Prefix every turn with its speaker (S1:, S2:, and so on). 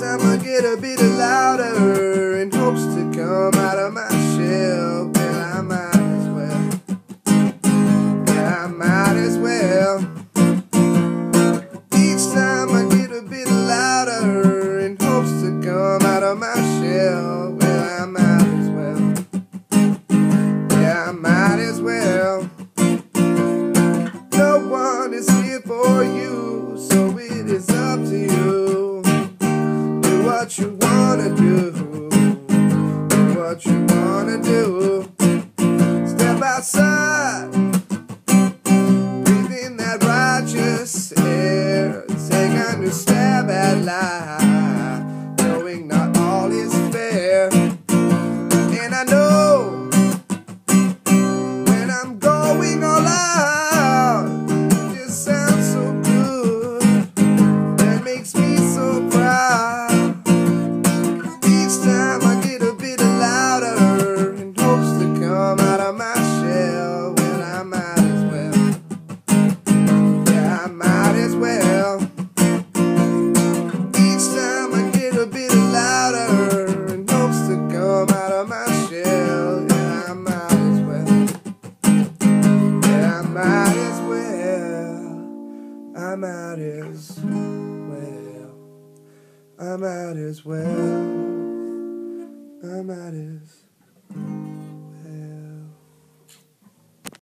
S1: time I get a bit louder in hopes to come out of my shell. Well, I might as well. Yeah, I might as well. Each time I get a bit louder in hopes to come out of my shell. Well, I might as well. Yeah, I might as well. No one is here for you, so it is up to you. Do what you wanna do. Do what you wanna do. Step outside, breathe in that righteous air. Take a new stab at life, knowing not all is fair. And I know when I'm going all out, it just sounds so good. That makes me so proud. Each time I get a bit louder in hopes to come out of my shell. Well, I might as well. Yeah, I might as well. Each time I get a bit louder in hopes to come out of my shell. Yeah, I might as well. Yeah, I might as well. I might as well. I might as well. I might as